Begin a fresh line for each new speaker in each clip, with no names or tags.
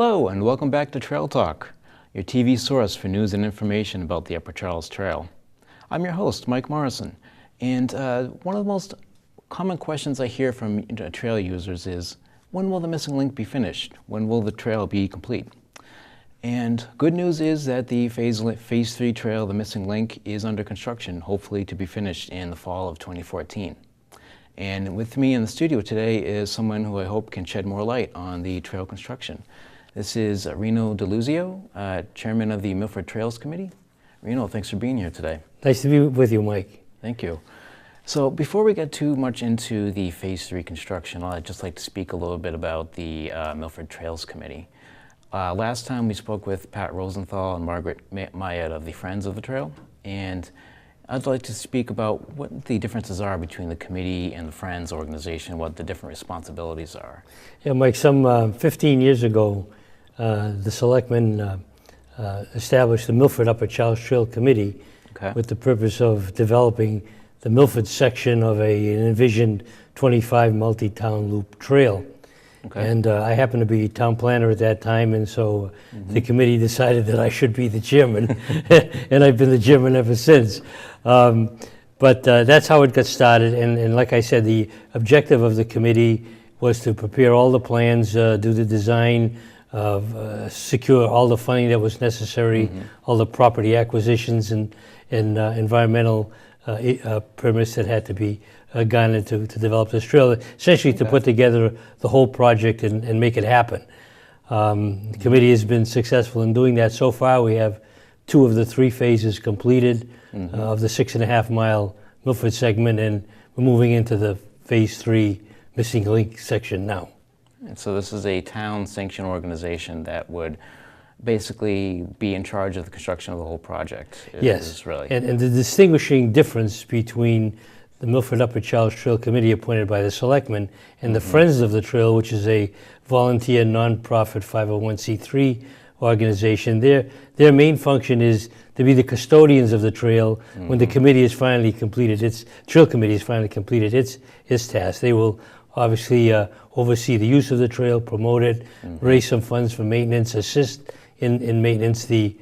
Hello and welcome back to Trail Talk, your TV source for news and information about the Upper Charles Trail. I'm your host, Mike Morrison, and one of the most common questions I hear from trail users is, when will the missing link be finished? When will the trail be complete? And good news is that the Phase 3 trail, the missing link, is under construction, hopefully to be finished in the fall of 2014. And with me in the studio today is someone who I hope can shed more light on the trail construction. This is Reno DeLuzio, Chairman of the Milford Trails Committee. Reno, thanks for being here today.
Nice to be with you, Mike.
Thank you. So before we get too much into the Phase 3 construction, I'd just like to speak a little bit about the Milford Trails Committee. Last time we spoke with Pat Rosenthal and Margaret Myatt of the Friends of the Trail, and I'd like to speak about what the differences are between the committee and the Friends organization, what the different responsibilities are.
Yeah, Mike, some 15 years ago, the selectmen established the Milford Upper Charles Trail Committee with the purpose of developing the Milford section of an envisioned 25 multi-town loop trail. And I happened to be town planner at that time, and so the committee decided that I should be the chairman, and I've been the chairman ever since. But that's how it got started, and like I said, the objective of the committee was to prepare all the plans, do the design, secure all the funding that was necessary, all the property acquisitions and environmental permits that had to be garnered to develop this trail, essentially to put together the whole project and make it happen. The committee has been successful in doing that so far. We have 2 of the 3 phases completed of the 6.5 mile Milford segment, and we're moving into the Phase 3 missing link section now.
And so this is a town-sanctioned organization that would basically be in charge of the construction of the whole project.
Yes, really. And the distinguishing difference between the Milford Upper Charles Trail Committee appointed by the selectmen and the Friends of the Trail, which is a volunteer nonprofit 501c3 organization, their main function is to be the custodians of the trail when the committee is finally completed, its trail committee is finally completed its task. They will obviously oversee the use of the trail, promote it, raise some funds for maintenance, assist in maintenance. The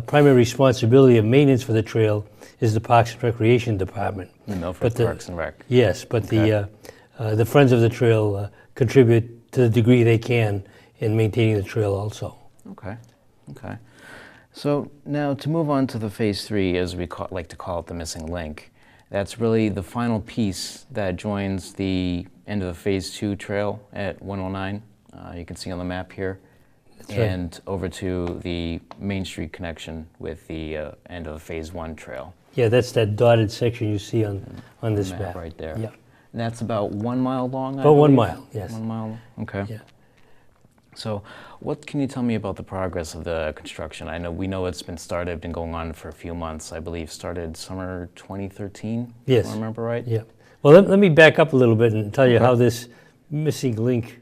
primary responsibility of maintenance for the trail is the Parks and Recreation Department.
Milford Parks and Rec.
Yes, but the Friends of the Trail contribute to the degree they can in maintaining the trail also.
Okay. So now to move on to the Phase 3, as we like to call it, the missing link, that's really the final piece that joins the end of the Phase 2 trail at 109, you can see on the map here, and over to the Main Street connection with the end of the Phase 1 trail.
Yeah, that's that dotted section you see on this map.
Right there.
Yeah.
And that's about 1 mile long, I
About 1
believe?
mile, yes.
1 mile, okay.
Yeah.
So what can you tell me about the progress of the construction? We know it's been going on for a few months. I believe started summer 2013,
yes.
if I remember right?
Yeah. Well, let me back up a little bit and tell you how this missing link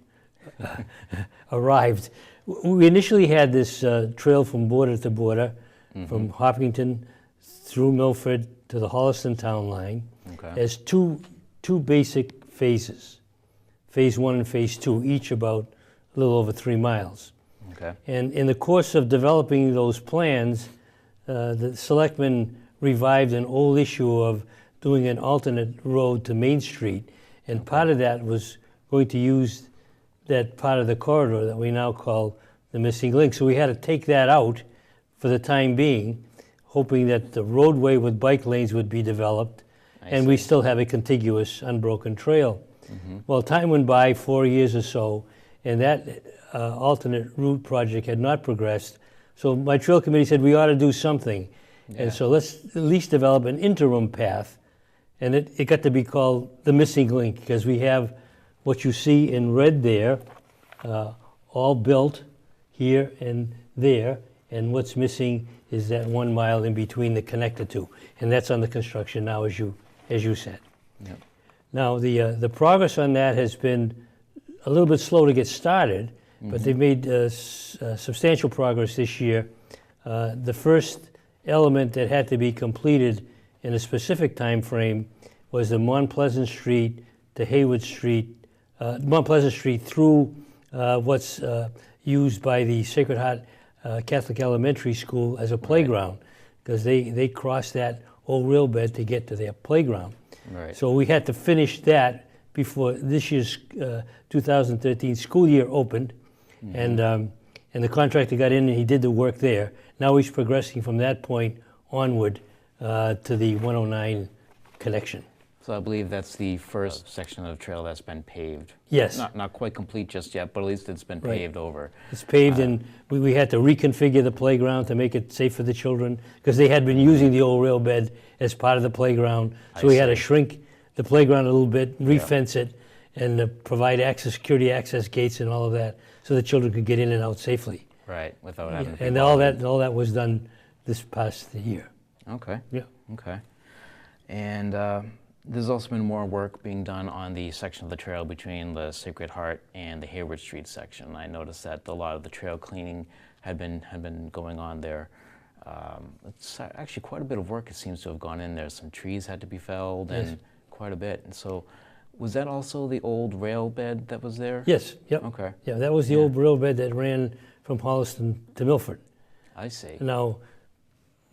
arrived. We initially had this trail from border to border, from Hopkinton through Milford to the Holliston town line, as two basic phases, Phase 1 and Phase 2, each about a little over 3 miles. And in the course of developing those plans, the selectmen revived an old issue of doing an alternate road to Main Street, and part of that was going to use that part of the corridor that we now call the missing link. So we had to take that out for the time being, hoping that the roadway with bike lanes would be developed, and we still have a contiguous, unbroken trail. Well, time went by, 4 years or so, and that alternate route project had not progressed. So my trail committee said we ought to do something. And so let's at least develop an interim path. And it got to be called the missing link, because we have what you see in red there, all built here and there, and what's missing is that 1 mile in between the connector two. And that's under construction now, as you said. Now, the progress on that has been a little bit slow to get started, but they've made substantial progress this year. The first element that had to be completed in a specific time frame was the Mont Pleasant Street to Hayward Street, Mont Pleasant Street through what's used by the Sacred Heart Catholic Elementary School as a playground, because they crossed that old rail bed to get to their playground.
Right.
So we had to finish that before this year's 2013 school year opened, and the contractor got in and he did the work there. Now he's progressing from that point onward to the 109 connection.
So I believe that's the first section of the trail that's been paved.
Yes.
Not quite complete just yet, but at least it's been paved over.
It's paved, and we had to reconfigure the playground to make it safe for the children, because they had been using the old rail bed as part of the playground. So we had to shrink the playground a little bit, re-fence it, and provide security access gates and all of that, so the children could get in and out safely.
Right, without having to.
And all that was done this past year.
Okay.
Yeah.
Okay. And there's also been more work being done on the section of the trail between the Sacred Heart and the Hayward Street section. I noticed that a lot of the trail cleaning had been going on there. It's actually quite a bit of work, it seems to have gone in there. Some trees had to be felled, and quite a bit. And so, was that also the old rail bed that was there?
Yes. Yep.
Okay.
Yeah, that was the old rail bed that ran from Holliston to Milford.
I see.
Now,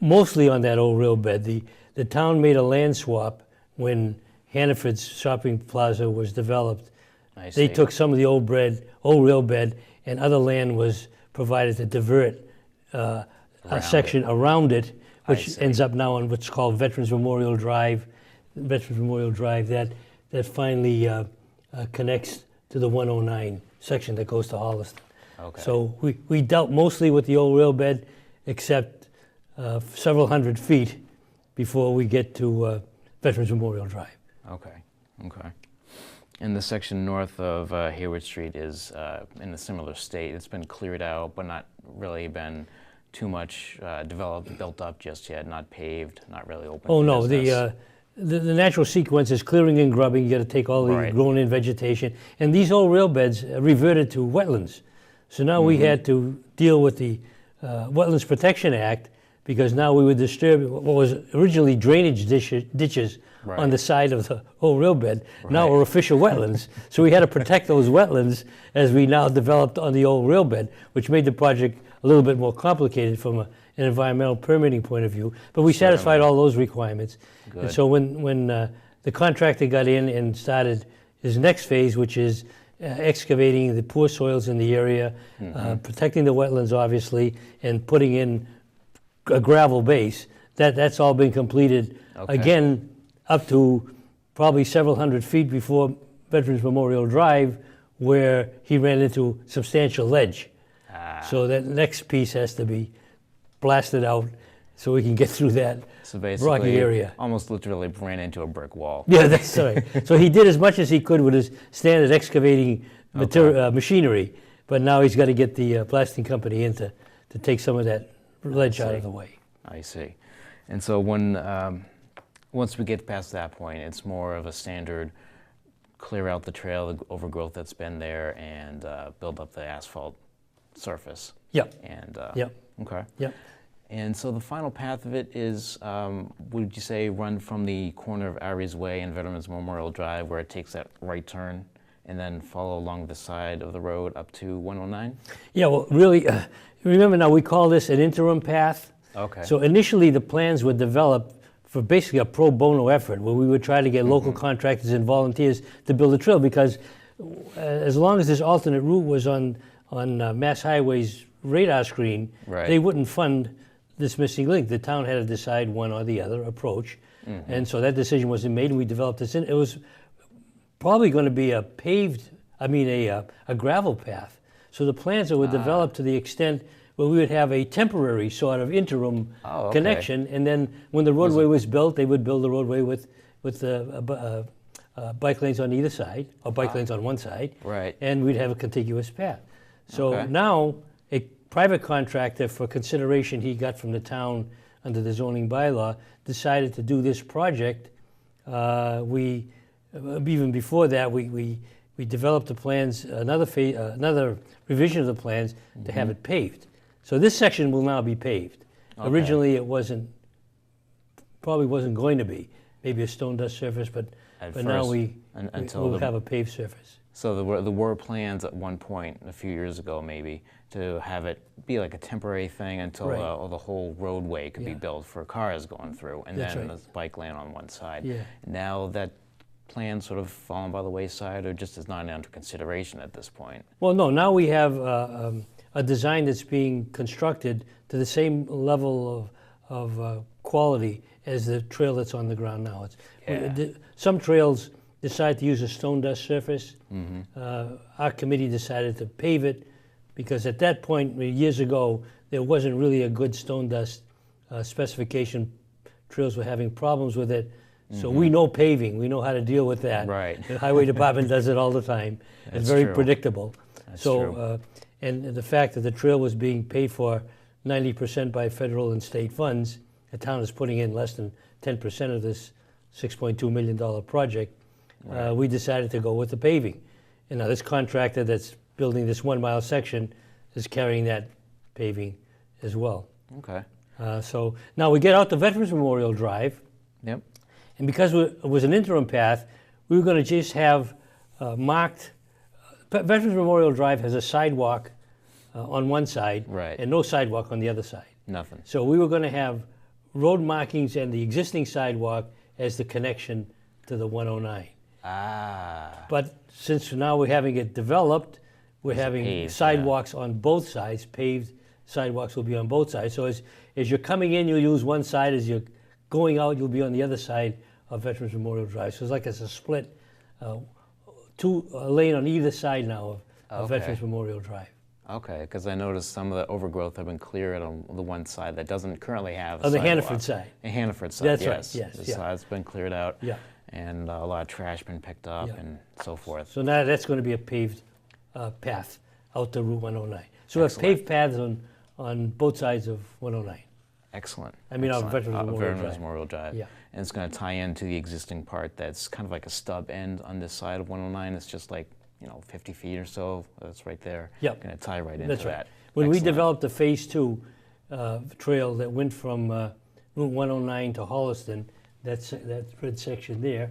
mostly on that old rail bed, the town made a land swap when Hannaford's shopping plaza was developed.
I see.
They took some of the old rail bed, and other land was provided to divert a section around it, which ends up now on what's called Veterans Memorial Drive. Veterans Memorial Drive, that finally connects to the 109 section that goes to Holliston.
Okay.
So we dealt mostly with the old rail bed, except several hundred feet before we get to Veterans Memorial Drive.
Okay. Okay. And the section north of Hayward Street is in a similar state. It's been cleared out, but not really been too much built up just yet. Not paved, not really open.
Oh
for
no,
business.
the natural sequence is clearing and grubbing. You got to take all the grown-in vegetation, and these old rail beds reverted to wetlands. So now we had to deal with the Wetlands Protection Act, because now we would disturb what was originally drainage ditches on the side of the old rail bed. Now are official wetlands. So we had to protect those wetlands as we now developed on the old rail bed, which made the project a little bit more complicated from an environmental permitting point of view. But we satisfied all those requirements.
Good.
And so when the contractor got in and started his next phase, which is excavating the poor soils in the area, protecting the wetlands, obviously, and putting in a gravel base, that's all been completed. Again, up to probably several hundred feet before Veterans Memorial Drive, where he ran into substantial ledge. So that next piece has to be blasted out so we can get through that rocky area.
Almost literally ran into a brick wall.
Yeah, that's right. So he did as much as he could with his standard excavating machinery, but now he's got to get the blasting company in to take some of that ledge out of the way.
I see. And so once we get past that point, it's more of a standard clear out the trail, the overgrowth that's been there, and build up the asphalt surface.
Yep.
And
Yep.
Okay.
Yep.
And so the final path of it is, would you say, run from the corner of Aries Way and Veterans Memorial Drive, where it takes that right turn, and then follow along the side of the road up to 109?
Yeah, well, really, remember now, we call this an interim path.
Okay.
So initially, the plans were developed for basically a pro bono effort, where we would try to get local contractors and volunteers to build a trail, because as long as this alternate route was on Mass Highway's radar screen, they wouldn't fund this missing link. The town had to decide one or the other approach, and so that decision wasn't made, and we developed this. It was probably going to be a gravel path. So the plans were developed to the extent where we would have a temporary sort of interim connection, and then when the roadway was built, they would build the roadway with bike lanes on either side, or bike lanes on one side, and we'd have a contiguous path. So now a private contractor, for consideration he got from the town under the zoning bylaw, decided to do this project. We even before that, we developed the plans, another revision of the plans to have it paved. So this section will now be paved. Originally, it probably wasn't going to be. maybe a stone dust surface, but
At
now
first,
we'll have a paved surface.
So there were plans at one point, a few years ago maybe, to have it be like a temporary thing until the whole roadway could be built for cars going through, and then the bike lane on one side.
Yeah.
Now that plan sort of fallen by the wayside, or just is not under consideration at this point?
Well, no, now we have a design that's being constructed to the same level of quality as the trail that's on the ground now. Some trails decide to use a stone dust surface. Our committee decided to pave it because at that point, years ago, there wasn't really a good stone dust specification. Trails were having problems with it. So we know paving, we know how to deal with that.
Right.
The highway department does it all the time. It's very predictable.
That's
so,
true.
And the fact that the trail was being paid for 90% by federal and state funds, the town is putting in less than 10% of this $6.2 million project. We decided to go with the paving. And now this contractor that's building this 1 mile section is carrying that paving as well.
Okay.
So now we get out to Veterans Memorial Drive.
Yep.
And because it was an interim path, we were going to just have marked. Veterans Memorial Drive has a sidewalk on one side and no sidewalk on the other side.
Nothing.
So we were going to have road markings and the existing sidewalk as the connection to the 109. But since now we're having it developed, we're having paved, sidewalks on both sides. Paved sidewalks will be on both sides. So as you're coming in, you'll use one side. As you're going out, you'll be on the other side of Veterans Memorial Drive. So it's like it's a split, two lane on either side now of Veterans Memorial Drive.
Okay, because I noticed some of the overgrowth have been cleared on the one side that doesn't currently have a
on the
sidewalk.
Hannaford side.
The Hannaford side,
That's
yes.
right, yes.
The side's been cleared out,
and
a lot of trash been picked up and so forth.
So now that's going to be a paved path out to Route 109. So we have paved paths on both sides of 109.
Excellent.
I mean,
Excellent.
Veterans Memorial Drive.
Yeah. And it's going to tie into the existing part that's kind of like a stub end on this side of 109. It's just like, 50 feet or so. That's right there.
Yep.
Going to tie right into
That's
that.
Right. When we developed the Phase 2 trail that went from Route 109 to Holliston, that red section there,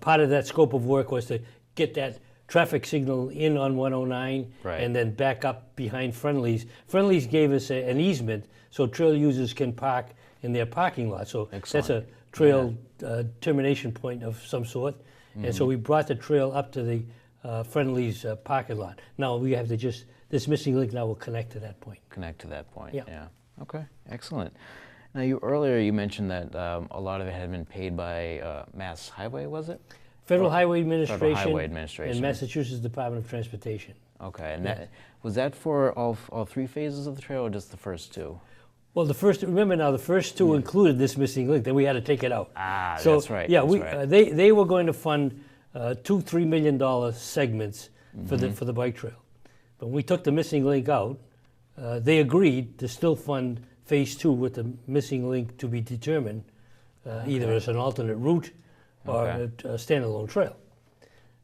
part of that scope of work was to get that traffic signal in on 109 and then back up behind Friendly's. Friendly's gave us an easement so trail users can park in their parking lot. So that's a trail termination point of some sort. And so we brought the trail up to the Friendly's parking lot. Now we have to this missing link now will connect to that point.
Connect to that point, yeah. Okay, excellent. Now earlier you mentioned that a lot of it had been paid by Mass Highway, was it?
Federal Highway Administration,
and
Massachusetts Department of Transportation.
Okay, and was that for all three phases of the trail or just the first two?
Well, the first two included this missing link. Then we had to take it out.
So, that's right.
Yeah,
that's
they were going to fund $2-3 million segments for the bike trail. But when we took the missing link out, they agreed to still fund Phase 2 with the missing link to be determined, either as an alternate route or a standalone trail.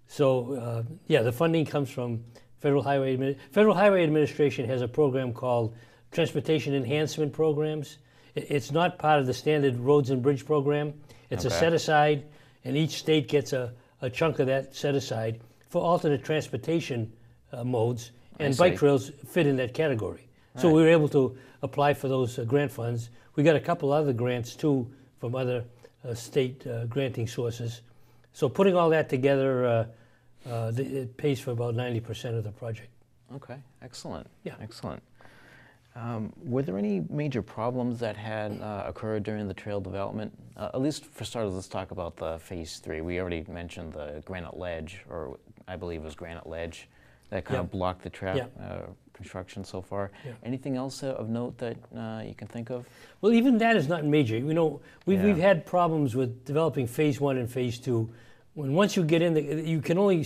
So, the funding comes from Federal Highway Administration has a program called Transportation Enhancement Programs. It's not part of the standard roads and bridge program. It's a set aside, and each state gets a chunk of that set aside for alternate transportation modes, and bike trails fit in that category. So we were able to apply for those grant funds. We got a couple other grants too from other state granting sources. So putting all that together, it pays for about 90% of the project.
Okay, excellent.
Yeah.
Excellent. Were there any major problems that had occurred during the trail development? At least for starters, let's talk about the Phase 3. We already mentioned the granite ledge, or I believe it was granite ledge, that kind of blocked the construction so far. Anything else of note that you can think of?
Well, even that is not major. We've had problems with developing Phase 1 and Phase 2. Once you get in, you can only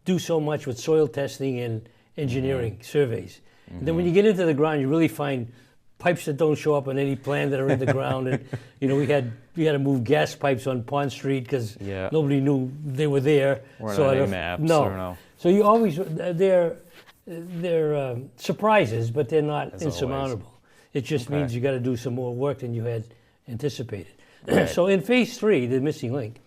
do so much with soil testing and engineering surveys. And then when you get into the ground, you really find pipes that don't show up on any plan that are in the ground. And we had to move gas pipes on Pond Street because nobody knew they were there.
Weren't on any maps. No.
So you always they're surprises, but they're not insurmountable. It just means you got to do some more work than you had anticipated.
Right.
So in phase 3, the missing link,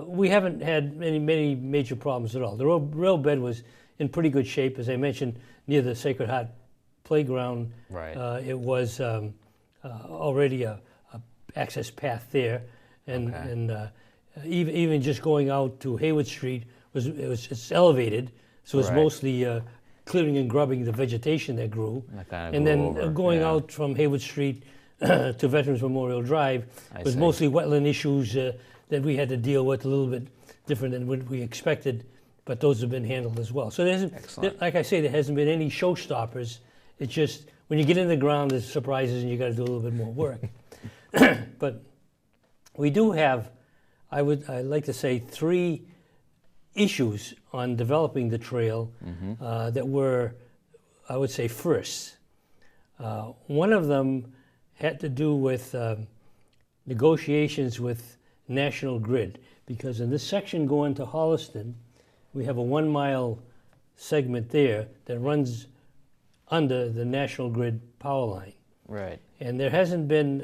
we haven't had many major problems at all. The rail bed was in pretty good shape, as I mentioned, near the Sacred Heart playground.
Right.
It was already a access path there, and even just going out to Hayward Street it's elevated, so it's mostly clearing and grubbing the vegetation that grew, and then going out from Hayward Street to Veterans Memorial Drive was mostly wetland issues that we had to deal with, a little bit different than what we expected, but those have been handled as well. So like I say, there hasn't been any showstoppers. It's just when you get in the ground, there's surprises and you got to do a little bit more work. But we do have, I'd like to say, 3 issues on developing the trail that were, I would say, firsts. One of them had to do with negotiations with National Grid, because in this section going to Holliston, we have a 1-mile segment there that runs under the National Grid power line.
Right.
And there hasn't been,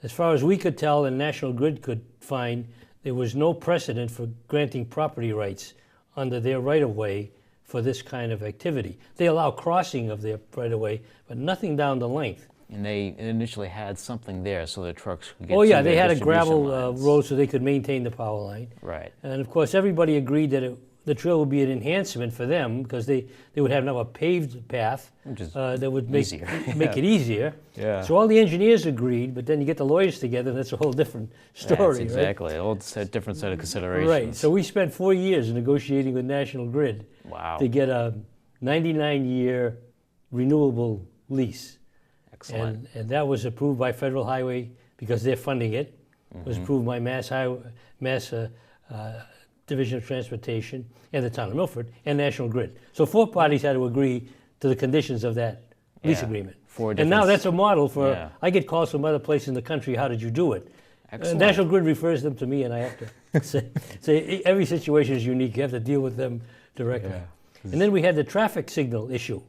as far as we could tell and National Grid could find, there was no precedent for granting property rights under their right-of-way for this kind of activity. They allow crossing of their right-of-way, but nothing down the length.
And they initially had something there so the trucks could get
Oh
to
yeah,
their
they had a
distribution
gravel
lines.
road so they could maintain the power line.
Right.
And of course, everybody agreed that the trail would be an enhancement for them because they would have now a paved path that would make it easier.
Yeah.
So all the engineers agreed, but then you get the lawyers together, and that's a whole different story.
That's exactly, a whole different set of considerations.
Right. So we spent 4 years negotiating with National Grid to get a 99-year renewable lease.
Excellent.
And that was approved by Federal Highway because they're funding it. It was approved by Mass Division of Transportation and the town of Milford and National Grid. So 4 parties had to agree to the conditions of that lease agreement.
And
now that's a model for, I get calls from other places in the country, how did you do it? National Grid refers them to me, and I have to say every situation is unique. You have to deal with them directly. And then we had the traffic signal issue.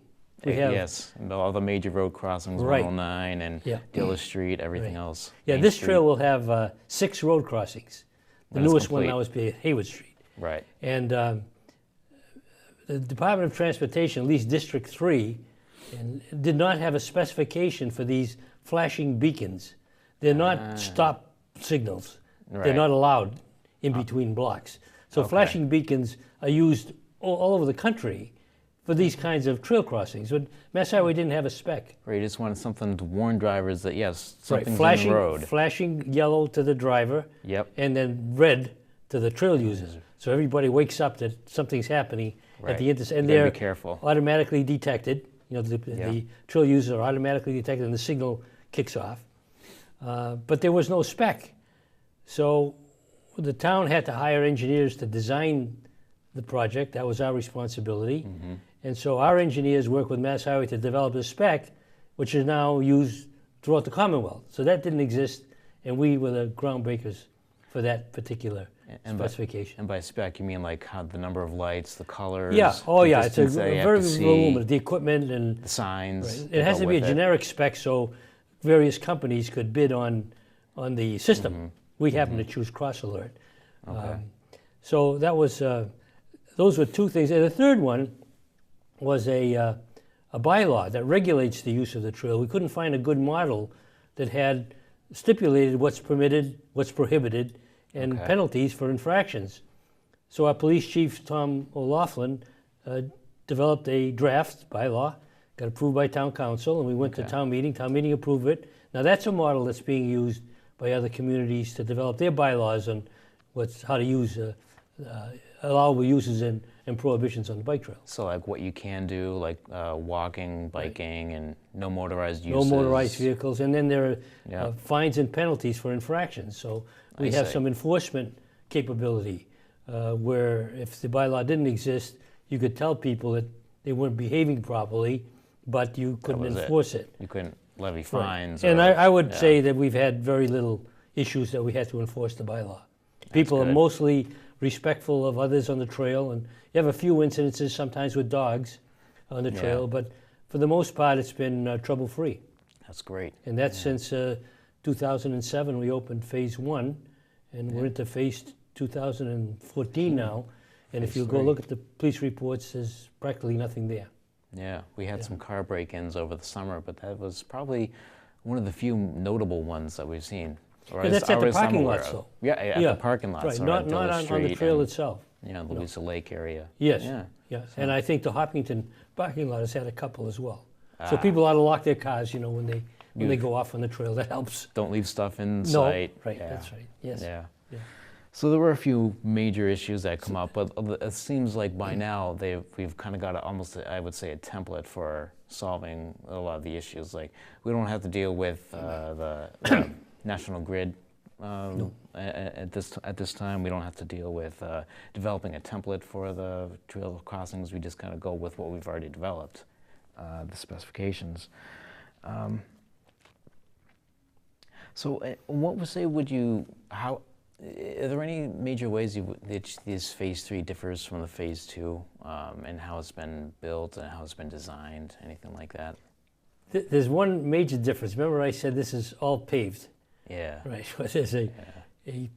Yes, and all the major road crossings, 109 and Dilla Street, everything else.
Yeah,
Main
this
Street.
trail will have 6 road crossings. The newest one now is Hayward Street.
Right.
And the Department of Transportation, at least District 3, did not have a specification for these flashing beacons. They're not stop signals. They're not allowed in between blocks. So flashing beacons are used all over the country for these kinds of trail crossings. But Mass Highway didn't have a spec.
Right, you just wanted something to warn drivers that, yes, something's
flashing,
in the road.
Flashing yellow to the driver, and then red to the trail users. So everybody wakes up that something's happening at the intersection. And they're automatically detected. You know, the trail users are automatically detected and the signal kicks off. But there was no spec. So the town had to hire engineers to design the project. That was our responsibility. And so our engineers worked with Mass Highway to develop a spec, which is now used throughout the Commonwealth. So that didn't exist, and we were the groundbreakers for that particular specification.
And by spec, you mean like how the number of lights, the colors?
Yeah, it's a very voluminous, the equipment and
the signs.
It has to be a generic spec so various companies could bid on the system. We happen to choose Cross Alert. So that was, those were 2 things. And the third one was a bylaw that regulates the use of the trail. We couldn't find a good model that had stipulated what's permitted, what's prohibited, and penalties for infractions. So our police chief, Tom O'Loughlin, developed a draft bylaw, got approved by town council, and we went to town meeting. Town meeting approved it. Now that's a model that's being used by other communities to develop their bylaws on how to use allowable uses and prohibitions on the bike trail.
So like what you can do, like walking, biking, and no motorized uses.
No motorized vehicles. And then there are fines and penalties for infractions. So we have some enforcement capability where if the bylaw didn't exist, you could tell people that they weren't behaving properly, but you couldn't enforce it.
You couldn't levy fines.
And I would say that we've had very little issues that we had to enforce the bylaw. People are mostly respectful of others on the trail, and you have a few incidences sometimes with dogs on the trail, but for the most part it's been trouble-free.
That's great.
And that's since 2007, we opened phase 1, and we're into phase 2014 now. And if you go look at the police reports, there's practically nothing there.
Yeah, we had some car break-ins over the summer, but that was probably one of the few notable ones that we've seen.
And that's at the parking lots, though.
Yeah, at the parking lots.
Right, not on the trail itself.
Yeah, the Louisa Lake area.
Yes,
yeah.
Yes. So. And I think the Hopkinton parking lot has had a couple as well. So people ought to lock their cars, when they go off on the trail. That helps.
Don't leave stuff in
No,
sight.
right, that's right, yes.
Yeah.
Yeah.
So there were a few major issues that come up, but it seems like by now we've kind of got almost, I would say, a template for solving a lot of the issues. Like, we don't have to deal with the National Grid at this time. We don't have to deal with developing a template for the trail crossings. We just kind of go with what we've already developed, the specifications. So what would say are there any major ways that this phase 3 differs from the phase 2, and how it's been built and how it's been designed, anything like that?
There's one major difference. Remember I said this is all paved?
Yeah.
Right. So there's a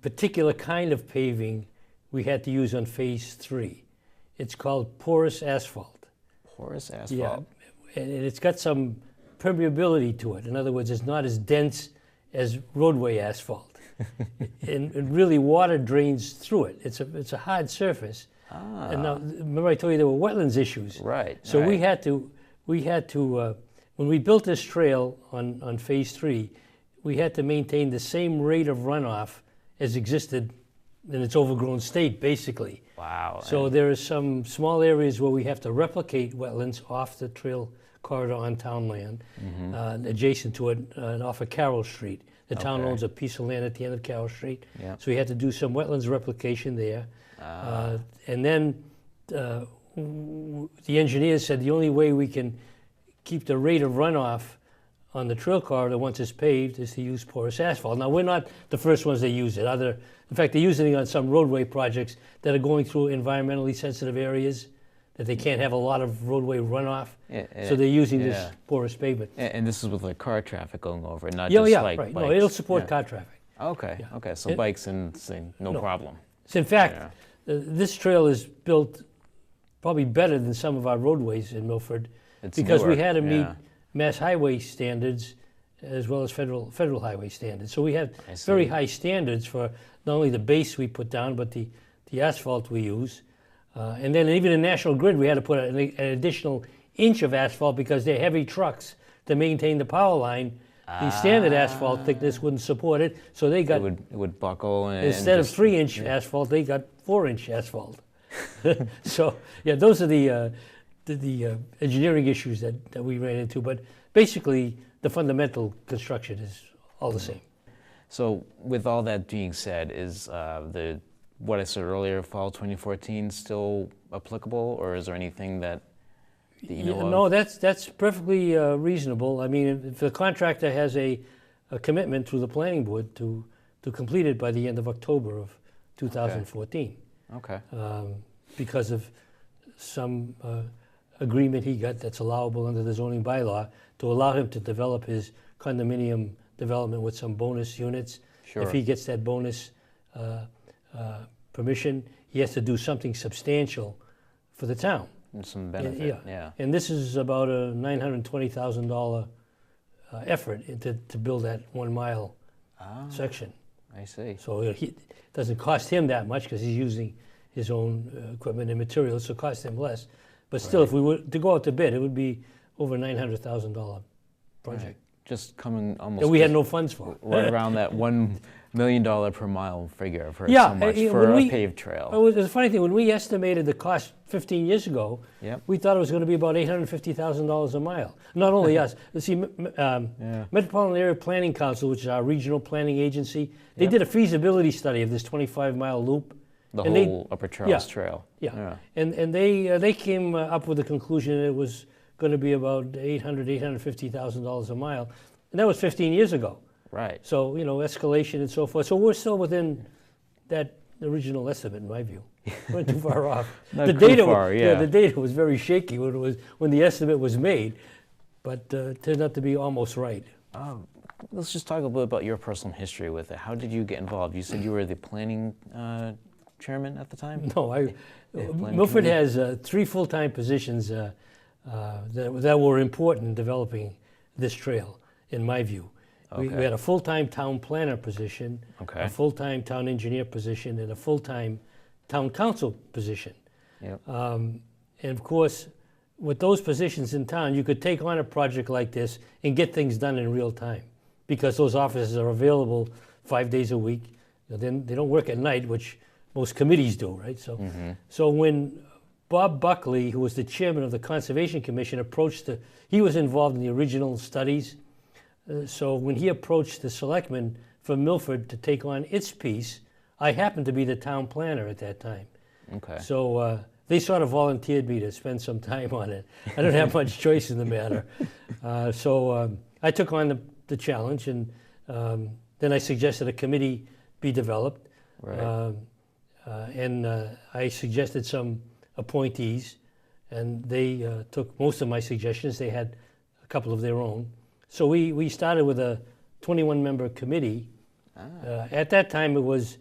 particular kind of paving we had to use on phase 3. It's called porous asphalt.
Porous asphalt?
Yeah. And it's got some permeability to it. In other words, it's not as dense as roadway asphalt. and really water drains through it. It's a hard surface. And now, remember I told you there were wetlands issues.
Right.
So we had to when we built this trail on phase 3, we had to maintain the same rate of runoff as existed in its overgrown state, basically.
Wow.
So there are some small areas where we have to replicate wetlands off the trail corridor on town land, adjacent to it, off of Carroll Street. The town owns a piece of land at the end of Carroll Street. Yep. So we had to do some wetlands replication there. And then the engineers said the only way we can keep the rate of runoff on the trail corridor once it's paved is to use porous asphalt. Now, we're not the first ones that use it. In fact, they're using it on some roadway projects that are going through environmentally sensitive areas that they can't have a lot of roadway runoff. So they're using this porous pavement.
And this is with like car traffic going over, not
just
like
right.
bikes.
No, it'll support car traffic.
Okay, okay, so bikes and no problem.
So in fact, this trail is built probably better than some of our roadways in Milford because we had to meet Mass Highway standards as well as federal highway standards. So we have very high standards for not only the base we put down, but the asphalt we use. And then even in National Grid, we had to put an additional inch of asphalt because they're heavy trucks to maintain the power line. The standard asphalt thickness wouldn't support it, so they got
it would buckle.
Instead of 3-inch asphalt, they got 4-inch asphalt. So those are the engineering issues that we ran into. But basically, the fundamental construction is all the same.
So with all that being said, is what I said earlier, fall 2014, still applicable, or is there anything that you know of?
No, that's perfectly reasonable. I mean, if the contractor has a commitment through the planning board to complete it by the end of October of 2014.
Okay.
Because of some agreement he got that's allowable under the zoning bylaw to allow him to develop his condominium development with some bonus units. Sure. If he gets that bonus permission, he has to do something substantial for the town.
And some benefit,
And this is about a $920,000 effort to build that 1 mile section.
I see.
So it doesn't cost him that much because he's using his own equipment and materials, so it costs him less. But still, if we were to go out to bid, it would be over $900,000 project.
Right. Just coming almost.
That we had no funds for.
Right around that $1 million per mile figure. I've heard so much for a paved trail.
It was a funny thing. When we estimated the cost 15 years ago, we thought it was going to be about $850,000 a mile. Not only us. See, Metropolitan Area Planning Council, which is our regional planning agency, they did a feasibility study of this 25-mile loop.
The whole Upper Charles Trail.
Yeah. And they came up with the conclusion that it was going to be about $850,000 a mile. And that was 15 years ago.
Right.
So, escalation and so forth. So we're still within that original estimate, in my view. We're too far off.
Not too far,
the data was very shaky when the estimate was made, but turned out to be almost right.
let's just talk a little bit about your personal history with it. How did you get involved? You said you were the planning chairman at the time?
No, Milford has 3 full-time positions that were important in developing this trail, in my view.
Okay.
We had a full-time town planner position,
Okay.
a full-time town engineer position, and a full-time town council position.
Yep.
And of course, with those positions in town, you could take on a project like this and get things done in real time, because those offices are available 5 days a week. Then they don't work at night, which most committees do, right? So, so when Bob Buckley, who was the chairman of the Conservation Commission, he was involved in the original studies. So when he approached the selectmen for Milford to take on its piece, I happened to be the town planner at that time.
Okay.
So they sort of volunteered me to spend some time on it. I don't have much choice in the matter. So I took on the challenge, and then I suggested a committee be developed.
Right.
And I suggested some appointees, and they took most of my suggestions. They had a couple of their own. So we started with a 21-member committee. At that time, it was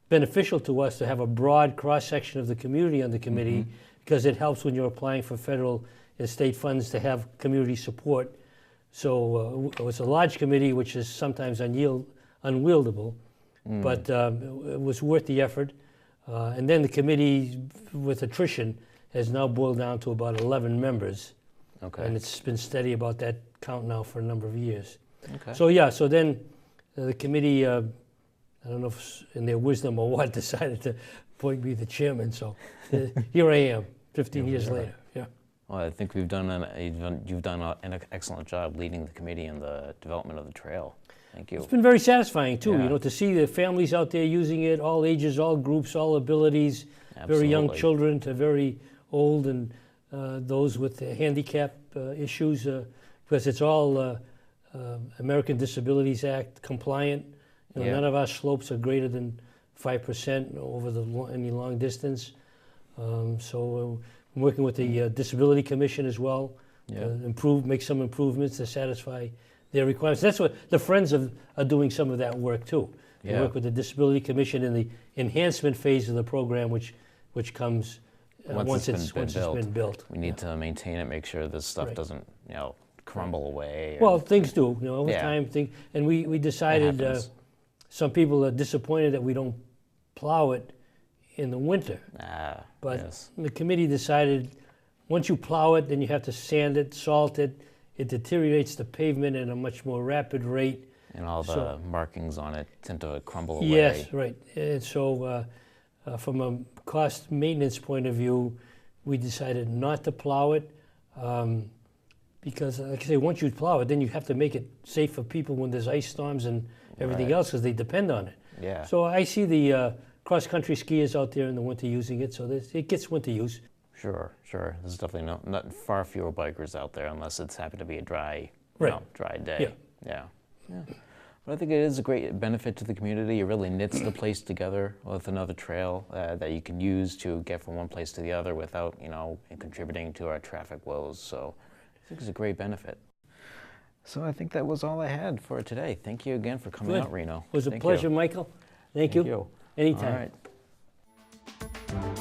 beneficial to us to have a broad cross-section of the community on the committee, because it helps when you're applying for federal and state funds to have community support. So it was a large committee, which is sometimes unwieldable, but it was worth the effort. And then the committee, with attrition, has now boiled down to about 11 members.
Okay.
And it's been steady about that count now for a number of years.
Okay.
So yeah, so then the committee, I don't know if in their wisdom or what, decided to appoint me the chairman. So here I am, 15 years later. Yeah.
Well, I think you've done an excellent job leading the committee in the development of the trail. Thank you.
It's been very satisfying too,
Yeah.
you know, to see the families out there using it, all ages, all groups, all abilities, very young
Absolutely.
children to very old, and those with handicap issues, because it's all American Disabilities Act compliant. You know,
Yeah.
None of our slopes are greater than 5% over any long distance. So I'm working with the Disability Commission as well,
Yeah.
make some improvements to satisfy their requirements. That's what the Friends are doing, some of that work too. They
Yeah.
work with the Disability Commission in the enhancement phase of the program, which comes once it's been built.
We need to maintain it, make sure this stuff
Right.
doesn't, crumble away.
Well, things do, over
Yeah.
time. And we decided,
happens.
some people are disappointed that we don't plow it in the winter. But
yes.
the committee decided, once you plow it, then you have to sand it, salt it. It deteriorates the pavement at a much more rapid rate.
And all the
So-
markings on it tend to crumble away.
Yes, right. And so from a cost maintenance point of view, we decided not to plow it, because, like I say, once you plow it, then you have to make it safe for people when there's ice storms and everything
Right.
else, because they depend on it.
Yeah.
So I see the cross-country skiers out there in the winter using it, so it gets winter use.
Sure. There's definitely not far fewer bikers out there unless it's happened to be a dry,
Right.
dry day.
Yeah.
But I think it is a great benefit to the community. It really knits the place together with another trail that you can use to get from one place to the other without, contributing to our traffic woes. So I think it's a great benefit. So I think that was all I had for today. Thank you again for coming
Good.
out, Reno.
It was a
Thank
pleasure,
you.
Michael. Thank you.
All
Anytime.
right.